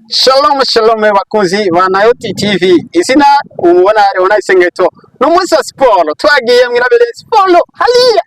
Shalom shalom bakunzi ba Nayoti TV. Izina umubona Leona Isengeto. No munsi wa siporo twagiye mwirabere siporo haliya.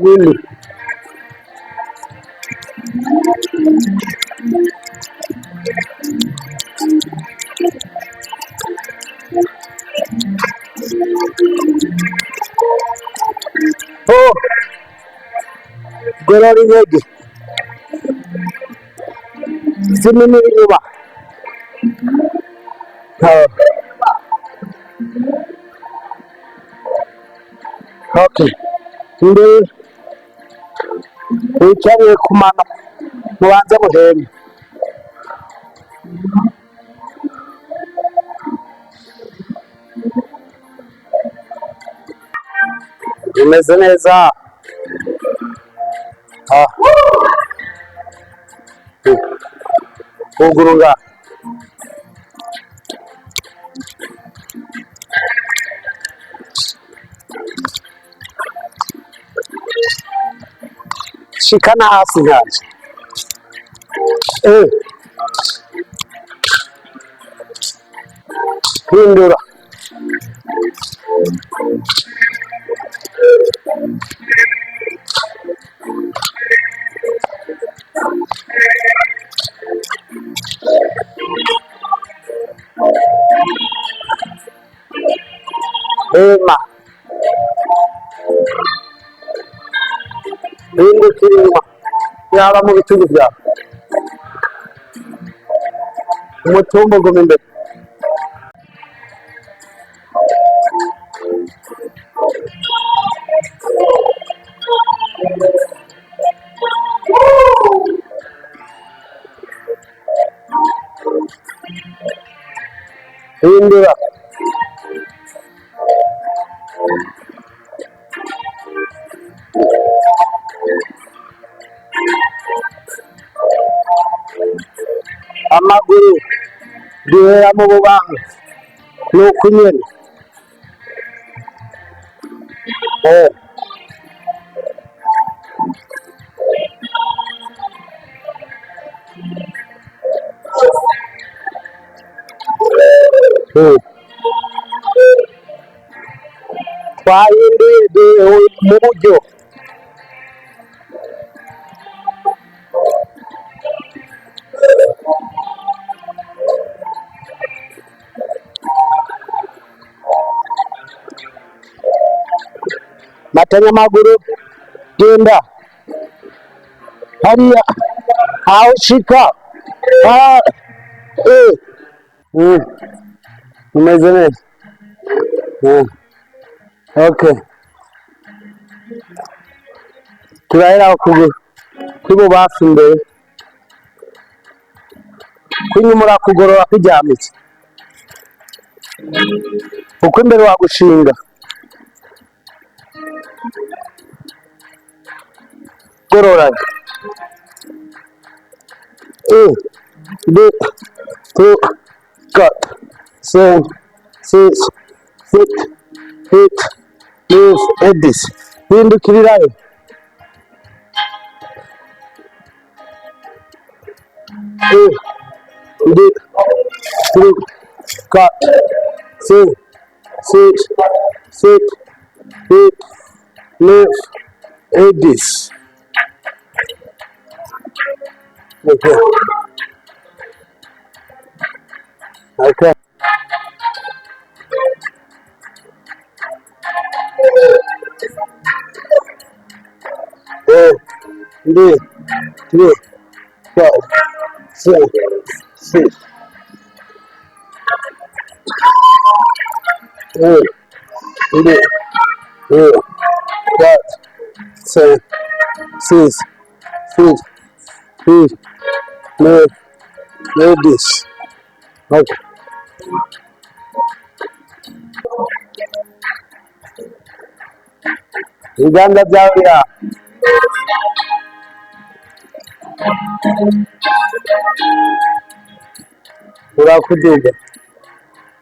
Hili gorori nyege sinini inyuma okay ndi wicaye kumana mubanze muheme imeze neza ugurunga shikana hasi nyaje hindura Ema hindukira inyuma yaba mu bitugu byawe umutumba uguma imbere hindura amaguru duhera mu bubanga nuko nyene twahinduye mu buryo matanya amaguru genda hariya aho ushika umeze neza okay turahera ukuguru kw'ibubafu imbere kw'inyuma urakugorora kujyamitse uko imbere wagushinga gororana 1 2 3 4 5 6 7 8 9 et 10 hindukirirayo 1 2 3 4 5 6 7 8 9 et 10 okay. Okay. 1 2 3 4 5 6 1 2 3 4 5 6 7 8 9 10 okay. Ibiganza byawe bira urakuduga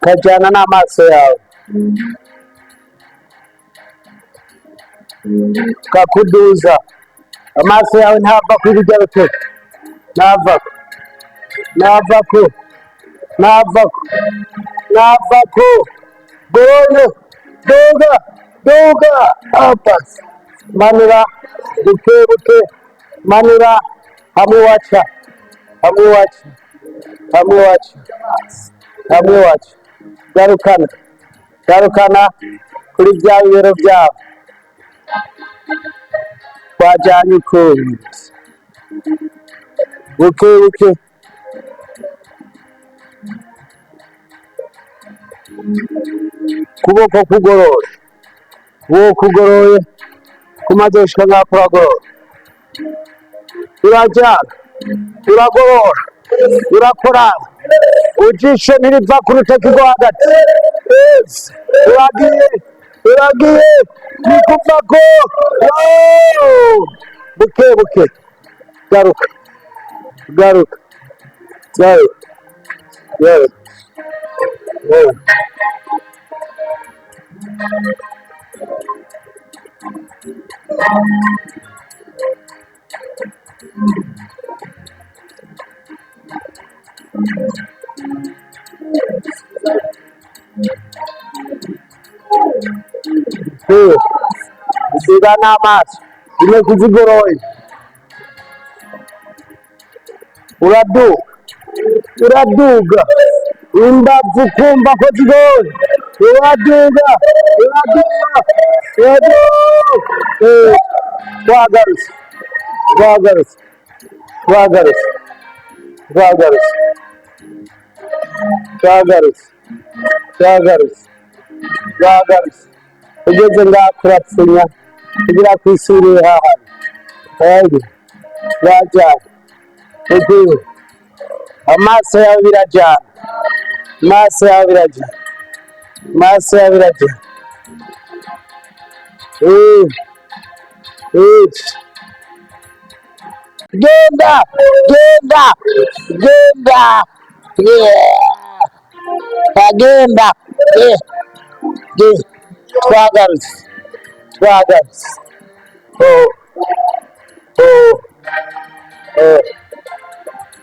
kajyana n'amaso yawe kakuduza amaso yawe ntava ku ibijya bitatu navako gono doga apas manura buke manura hamwe wacha garukana kuri bya bibero byawe twajyanye ukundi buke kuboko kugoroye kumaze gushika ngaho kuragorora urajyana uragorora urakora ujisho ntiriva ku rutoki rwo hagati uragiye nikuvako buke garuka usiga n'amaso rimwe kuzigoroye uraduga imbavu kumva ko zigoye uraduga twagarutse ugeze ngaha kurapfunya kugira kwisuriye hahandi yajyana ugiye amaso yawe birajyana genda, genda, genda, agenda, twagarutse, twagarutse,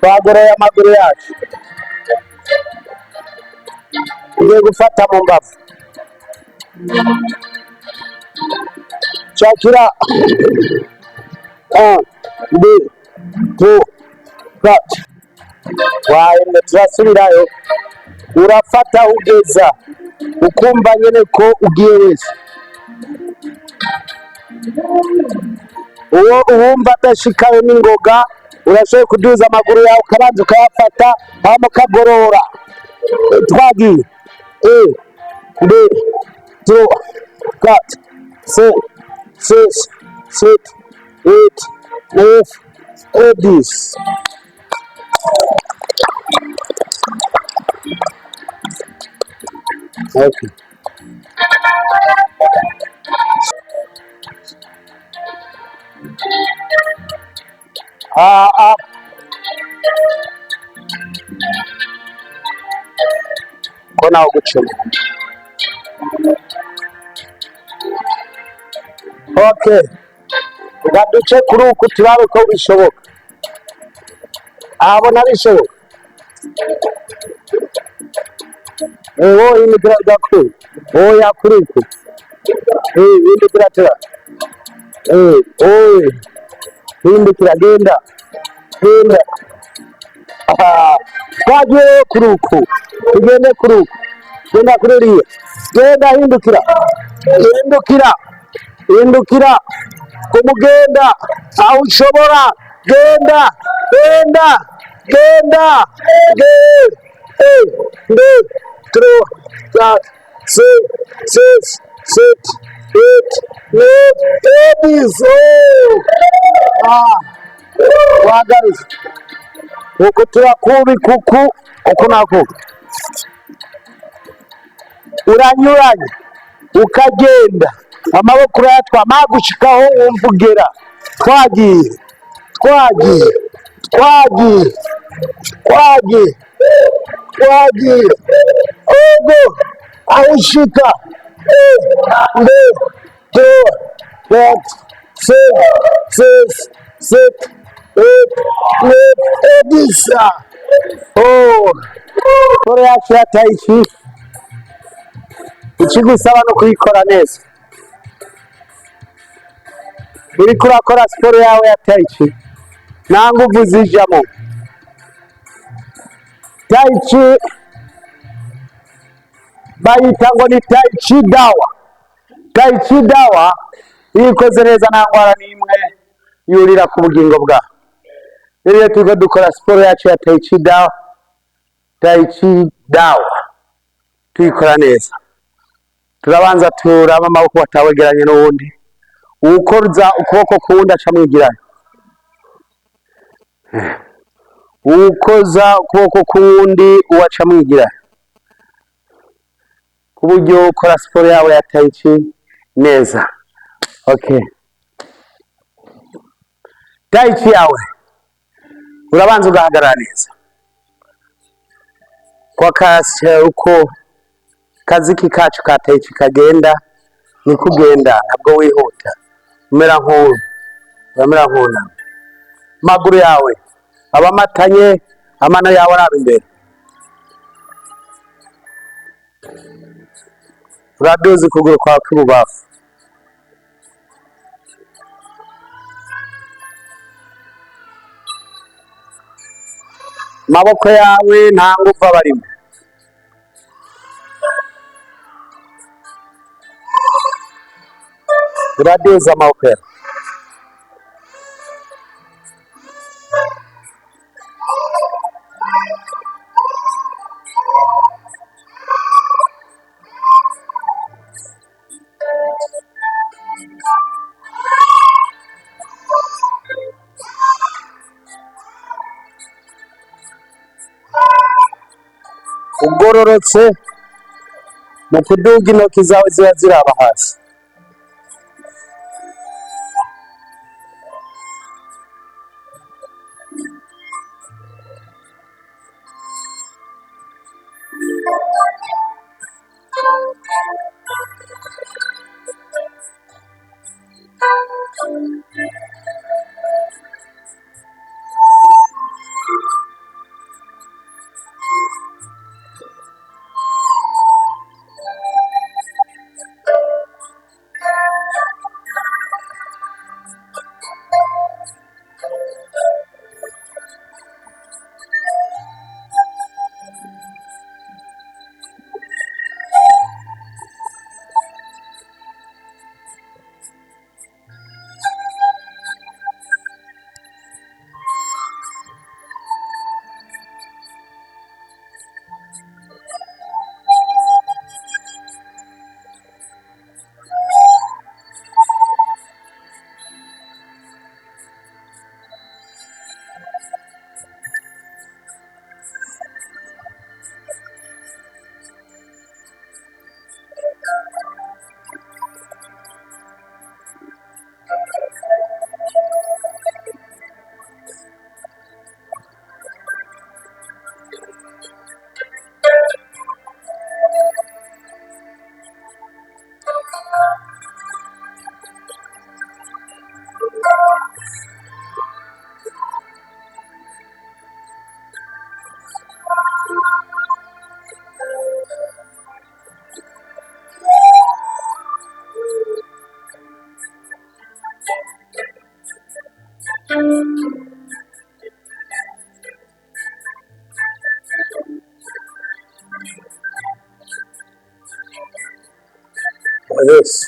twagoroye amaguru yacu, tugiye gufata mu mbavu, shakira, 1, 2, 3, 4, wahembwe, turasubirayo, urafata ugeza, ukumva nyene ko ugiye wese, uwo uwumva adashikayo n'ingoga, urashoboye kuduza amaguru yawe ukabanza ukayafata, hama ukagorora, twagiye, 1, 2, 3, 4, 5, 6, 7, 8, 9, 10. Okay. Ko nawe gucuma. Okay. Ugaduce kuri uku turabe ko bishoboka. Abona bishoboka. Ewo imidira gakuru. Oya kuri uku. Imidira tera. Imidira genda. Genda. Twagiye kuri uku. Tugende kuri uku. Genda kuri iriya. Genda hindukira. Hindukira. Hindukira. Kumugenda. Aho ushobora. Genda. Genda. Genda. Genda. 1, 2, 3, 4, 5, 6, 7, 8, 9, 10. Wagarutse. Uko turakubika uku nako. Uranyuranye. Ukagenda. Amaboko urayatwa magushikaho wumva ugera. Twagiye. Twagiye. Twagiye. Twagiye. Twagiye. Ogo. Aho ushika. 1, 2, 3, 4, 5, 6, 7, 8, 9, 10. Siporo yacu ya Tai Chi ikigusaba no kuyikora neza. Uriko urakora siporo yawe ya Tai Chi nta nguvu zijamo. Tai Chi bayita ngo ni Tai Chi dawa. Tai Chi dawa iyo ikoze neza nta ndwara n'imwe yurira ku bugingo bwawe. Rero turiko dukora siporo yacu ya Tai Chi dawa. Tai Chi dawa tuyikora neza. Turabanza turaba amaboko watawegeranye n'uwundi. Ukoza ukuboko kuwundi aca mwigiranye. Ukoza ukuboko kuwundi uwaca mwigiranye. Ku buryo ukora siporo yawe ya Tai Chi neza. Okay. Tai Chi yawe urabanza ugahagarara neza. Kwa kasi uko kaziki kacu ka Tai Chi kagenda ni kugenda ntabwo wihuta. Umera nk'una. Maguru yawe abamatanye, amano yawe araba imbere. Uraduza ukuguru kwawe kw'ibubafu. Maboko yawe nta nguvu abarimo. Uraduza amaboko yawe. Ugororotse mu kuduga intoki zawe ziba ziraba hasi. Yesu.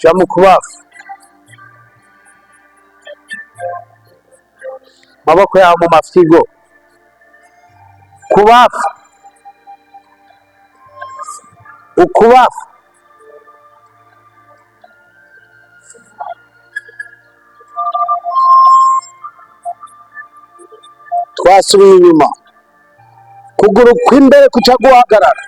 Jamu kubafu, maboko yawe mu mafyigo, kubafu, ukubafu. Twasubiye inyuma, kuguru kw'imbere kuca guhagarara.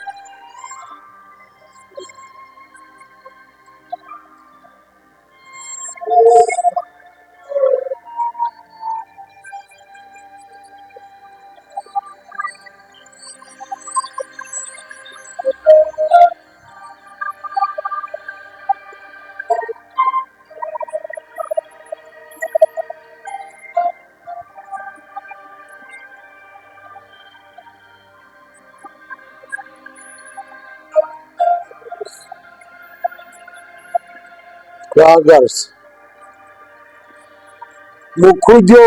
Twagarutse mu kuryo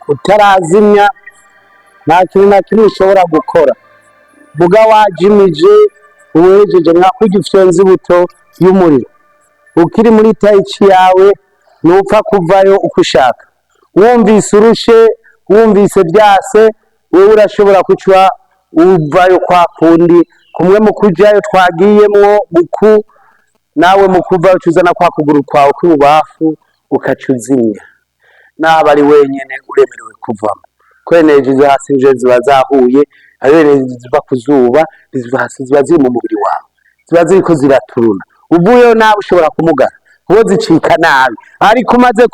utarazimya, nta kintu na kimwe ushobora gukora. Vuga wajimije, uwejeje nka kurya ufyonza ibuto y'umuriro. Ukiri muri tayici yawe ntupfa kuvayo uko ushaka. Wumvise urushe, wumvise byase, wowe urashobora kuca uvayo kwa kundi. Kumwe mu kujayo twagiyemwo guku, nawe mu kuvayo tuzana kwa kuguru kwawe kw'ibubafu ukaca uzimya. Naba ari wenyene uremerewe kuvamo. Kweneje izo hasi nje ziba zahuye, abeneje ziva ku zuba, izo hasi ziba ziri mu mubiri wawe, ziba ziriko ziraturuna. Uvuyeyo nawe ushobora kumugara kuko zicika nabi, ariko umaze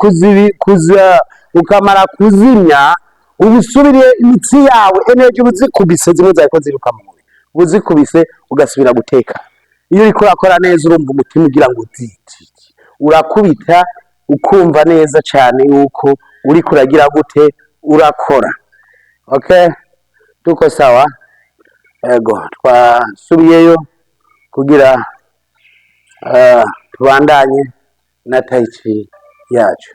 ukamara kuzimya, ubusubiriye imitsi yawe energy ubuzikubise, zimwe zariko ziruka mu mubiri, ubuzikubise ugasubira guteka. Iyo uriko urakora neza urumva umutima ugira ngo ziti, urakubita ukumva neza cyane yuko uri kuragira gute urakora. Okay, tuko sawa. Ego twasubiyeyo kugira tubandanye na tayici yacu.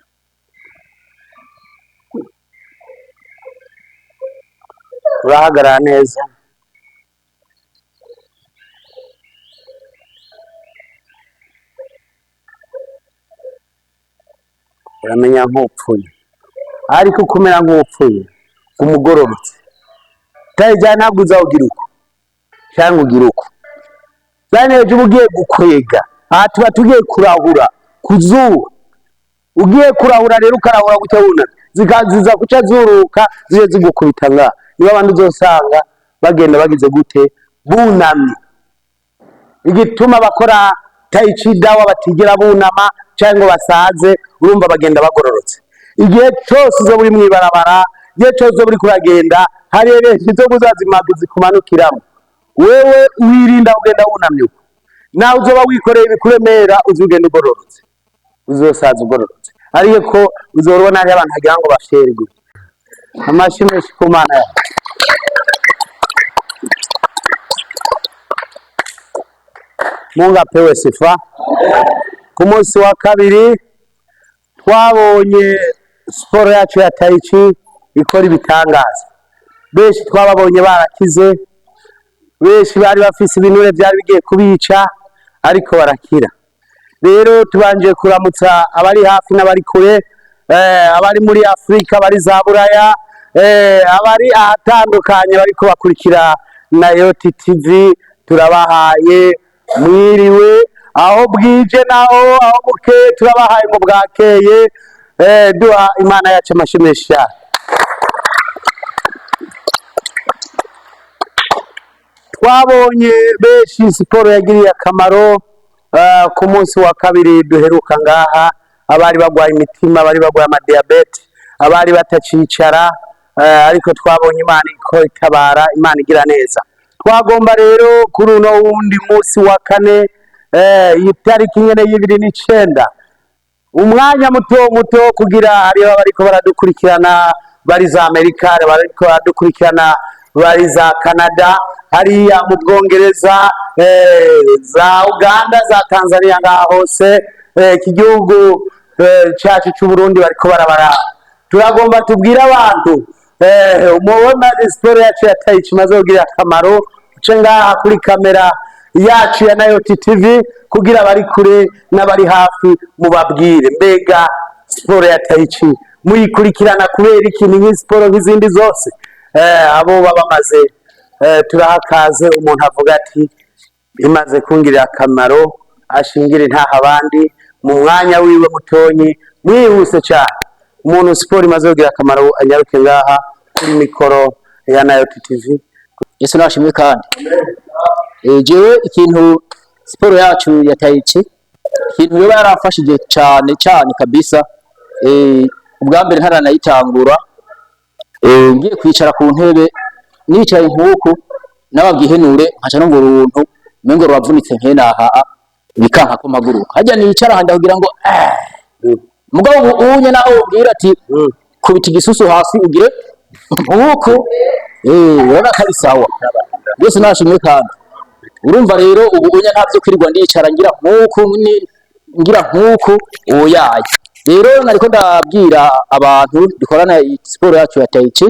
Urahagarara neza, uramenya nk'upfuye, ariko kumera nk'upfuye umugororotse. Tayici ntabwo uzawugira uko cyangwa ugira uko. Zaneje ugiye gukwega, aha tuba tugiye kurahura ku zuba. Ugiye kurahura rero ukarahura gutya wunamye, zikaziza kuca zuruka zije zigukubita nga niba abantu uzosanga bagenda bagize gute bunamye. Igituma bakora Tai Chi dawa batigera bunama cyangwa basaze urumva bagenda bagororotse. Igihe cyose uzo buri mwibarabara, igihe cyose buri kuragenda hari benshi zo kuzazimaga zikumanukiramo, wewe wirinda ugenda wunamye. Nawe uzoba wikoreye ibikuremera uzugenda ugororotse, uzosaza ugororotse. Ariko uzorubona hari abantu hagira ngo basherwe. Amashimwe ku Mana yawe. Mungu apewe sifa. Ku munsi wa kabiri twabonye siporo yacu ya Tai Chi ikora ibitangaza. Benshi twababonye barakize, benshi bari bafise ibinure byari bigiye kubica ariko barakira. Rero tubanje kuramutsa abari hafi n'abari kure, abari muri Afrika, abari za Buraya, abari ahatandukanye bariko bakurikira na Yoti TV. Turabahaye mwiriwe aho bwije naho aho buke, turabahaye mu bwakeye. Duha Imana yacu amashimesha. Twabonye benshi siporo yagiriye akamaro. Ku munsi wa kabiri duheruka ngaha, abari bagwaye imitima, abari bagwaye amadiabete, abari batacicara, ariko twabonye Imana iko itabara, Imana igira neza. Twagomba rero kuri uno wundi munsi wa kane, itariki nyene y'29, umwanya muto kugira hariho bariko baradukurikirana bari za Amerika, bariko baradukurikirana bari za Canada, hariya mu Bwongereza, za Uganda, za Tanzania, ngaha hose iki gihugu cyacu cy'u Burundi bariko barabara. Turagomba tubwira abantu umubona siporo yacu ya Tai Chi maze kugira akamaro, uce ngaha kuri kamera yacu ya Yoti TV kugira bari kure n'abari hafi mubabwire mbega siporo ya Tai Chi muyikurikirana kubera ikintu nk'isiporo nk'izindi zose. Abo babamaze turahakaze umuntu avuga ati imaze kungirira akamaro, ashingire ntaha abandi mu mwanya wiwe mutonyi mwihuse cyane. Umuntu siporo imaze kugira akamaro anyaruke ngaha kuri mikoro ya Yoti TV. Yesu nashimwe kandi jewe ikintu siporo yacu ya Tai Chi ikintu yo yarafashije cyane kabisa. Ubwa mbere ntaranayitangura ngiye kwicara ku ntebe nicaye nkuko nabagihenure nkaca no nguruntu mengo rwavunitse nkenaha bikanka ko maguru hajya nicara handa kugira ngo mugabo unye naho ubwira ati kubita igisusu hasi ugire nkuko urabona ko ari sawa. Yesu nashimwe kandi urumva rero ubu unye ntavyo kwirirwa ndicara ngira nkuko oyaye. Rero nariko ndabwira abantu dukorana siporo yacu ya Tai Chi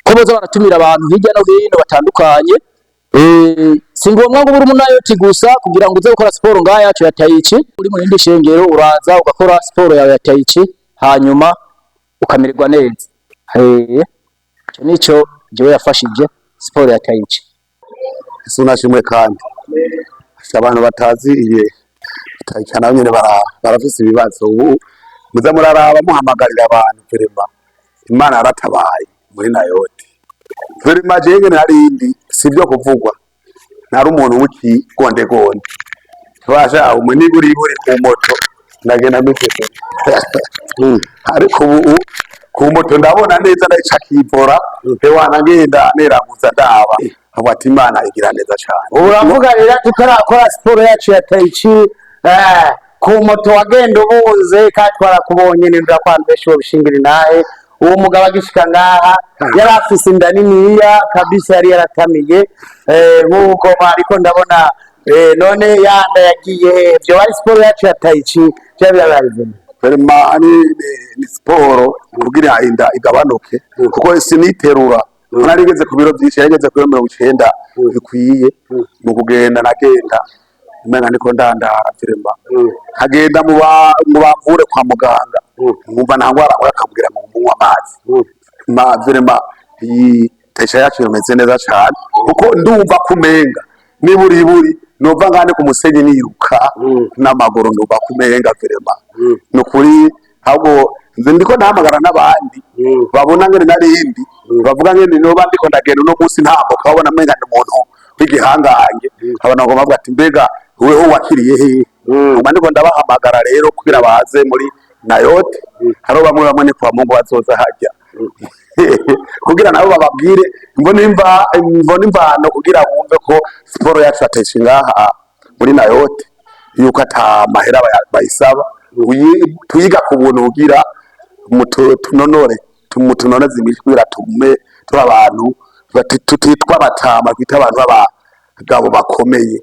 ko boza baratumira abantu hirya no hino batandukanye. Singomwa ngo buri umuntu Yoti gusa kugira ngo uze gukora siporo ngaha yacu ya Tai Chi. Uri mu rindi shengero uraza ugakora siporo yawe ya Tai Chi hanyuma ukamererwa neza. Cyo nico jewe yafashije siporo ya Tai Chi. Sunashimwe kandi abantu batazi iye Tai Chi nabo nyene barafise ibibazo. Ubu muza muraraba muhamagarira abantu firema Imana yaratabaye muri Yoti. Firema jenge narindi sivyo kuvugwa, nari umuntu wiki gonde twasha umuni buri ku moto ndagenda mfite ariko ubu ku moto ndabona neza ndayica kivora hewana ngenda neraguza ndaba abati Imana igira neza cyane. Uravuga rero tukarakora siporo yacu ya Tai Chi ku moto wagenda ubunze kandi twarakubonye nindura kwandesha bishingira nahe. Uwo mugabo agishika ngaha yari afise inda niniya kabisa, yari yaratamiye nkuko ariko ndabona none yanda yagiye. Byo bari siporo yacu ya Tai Chi cyabirabize firema ni siporo kugira inda igabanuke kuko siniterura. Narigeze ku biro byinshi, yageze kuri 90 bikwiye mu kugenda nagenda imena niko ndandara firema kagenda mu bavure kwa muganga ngumva ntangwara akabwira mu munywa amazi firema Tai Chi yacu imeze neza cyane kuko ndumva kumenga niburi nova ngane ku musenyi niruka n'amaguru ndumva kumenga firema nukuri ahubwo nze ndiko ndahamagara n'abandi babona ngene narindi bavuga ngene noba ndiko ndagenda uno munsi ntambuka babona mwenga ndi umuntu w'igihangange abana ngo bavuga ati mbega weho wakiriye he uba ndiko ndabahamagara rero kugira baze muri Nayote haro bamwe ni kwa Mungu bazoza hajya kugira nabo bababwire mbona imvano kugira bumve ko siporo yacu atesha ngaha muri Nayote yuko ata mahera bayisaba tuyiga ku buntu kugira tumutunoneze imishwira tume turi abantu tutitwa batama twita abantu b'abagabo bakomeye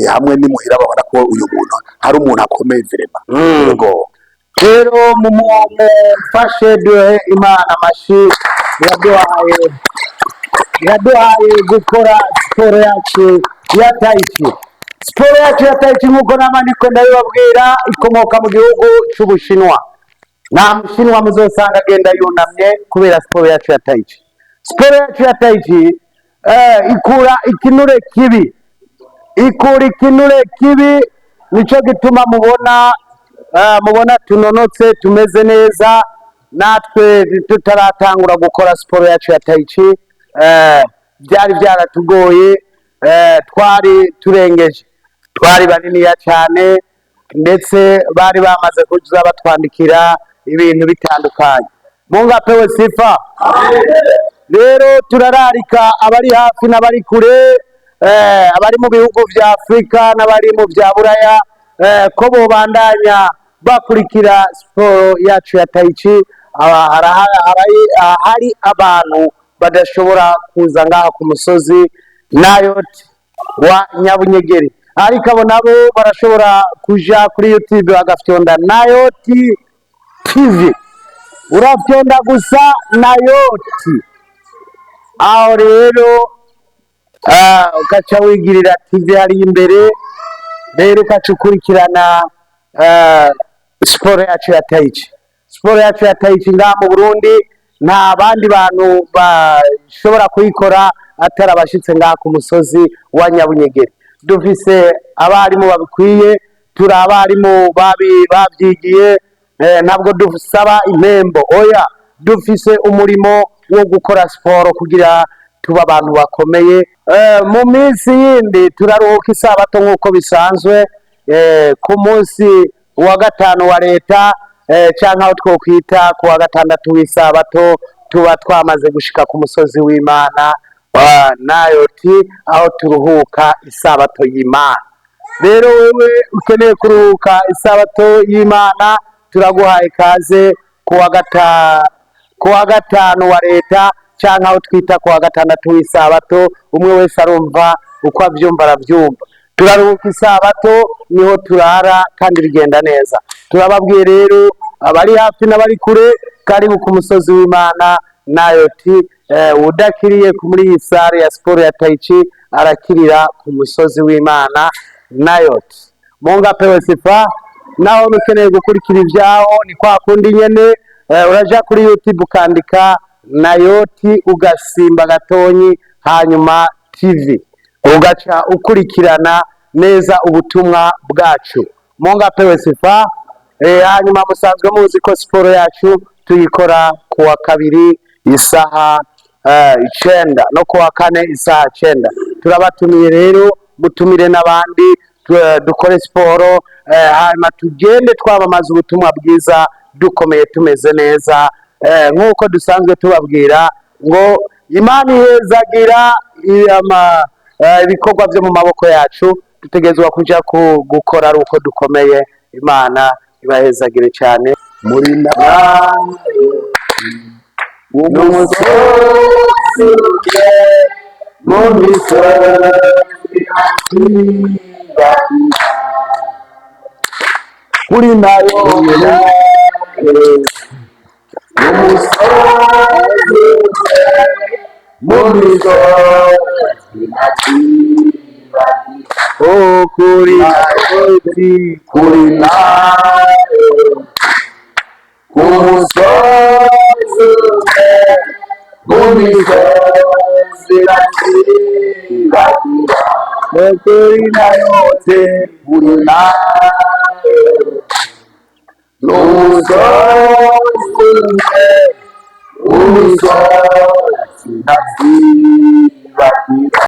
hamwe n'imuhira babona ko uyu muntu hari umuntu akomeye virema yego rero mumufashe duhe Imana amashi yaduhaye gukora siporo yacu ya taichi. Siporo yacu ya taichi nk'uko namandiko ndabibabwira ikomoka mu gihugu cy'Ubushinwa. Nta mushinwa muzosanga agenda yunamye kubera siporo yacu ya taichi. Siporo yacu ya taichi ikura ikinure kibi nico gituma mubona tunonotse tumeze neza. Natwe tutaratangura gukora siporo yacu ya taichi byari byaratugoye, twari turengeje, twari baniniya cyane ndetse bari bamaze kuza batwandikira ibintu bitandukanye. Mungu apewe sifa. Rero turararika abari hafi n'abari kure, abari mu bihugu vya Afrika n'abari mu vya Buraya, ko bobandanya bakurikira siporo yacu ya taichi. Hari abantu badashobora kuza ngaha ku musozi Nayote wa Nyabunyegeri, ariko abo nabo barashobora kuja kuri YouTube bagafyonda Nayote TV, urafyonda gusa Nayote, aho rero ukaca wigirira TV hari imbere, rero ukaca ukurikirana siporo yacu ya taichi. Siporo yacu ya taichi ngaha mu Burundi nta bandi bantu bashobora kuyikora atari abashitse ngaha ku musozi wa Nyabunyegeri. Dufise abarimu babikwiye, turi abarimu babyigiye, ntabwo dusaba impembo, oya, dufise umurimo wo gukora siporo kugira tuba abantu bakomeye. Mu minsi yindi turaruhuka isabato nk'uko bisanzwe, ku munsi wa gatanu wa leta cyangwa aho twokwita ku wa gatandatu w'isabato tuba twamaze gushika ku musozi w'Imana wa Nayote, aho turuhuka isabato y'Imana. Rero wewe ukeneye kuruhuka isabato y'Imana, turaguhaye kaze ku wa gatanu wa leta cyangwa aho twita ku wa gatandatu w'isabato. Umwe wese arumva uko abyumva arabyumva. Turaruhuka isabato, niho turara kandi bigenda neza. Turababwiye rero abari hafi n'abari kure, karibu ku musozi w'Imana Nayote. Udakiriye muri iyi sare ya siporo ya taichi arakirira ku musozi w'Imana Nayote. Mungu apewe sifa. Naho ukeneye gukurikira ibyaho ni kwa kundi nyene, uraja kuri YouTube ukandika Nayote ugasimba gatonyi hanyuma TV, ugaca ukurikirana neza ubutumwa bwacu. Mungu apewe sifa. Hanyuma musanzwe muzi ko siporo yacu tuyikora ku wa kabiri isaha 9 no ku wa kane isaha 9. Turabatumiye rero mutumire n'abandi dukore siporo, hanyuma tugende twamamaza ubutumwa bwiza dukomeye tumeze neza, nk'uko dusanzwe tubabwira ngo Imana ihezagira ibikorwa byo mu maboko yacu. Dutegerezwa kuja gukora ari uko dukomeye. Imana ibahezagire cyane. muri n'umusozi mu misozi kuri Nayote n'umusozi mu misozi kuri Nayote umusozi mu misozi kuri Nayote n'umusozi umwe, umusozi ntazibagira.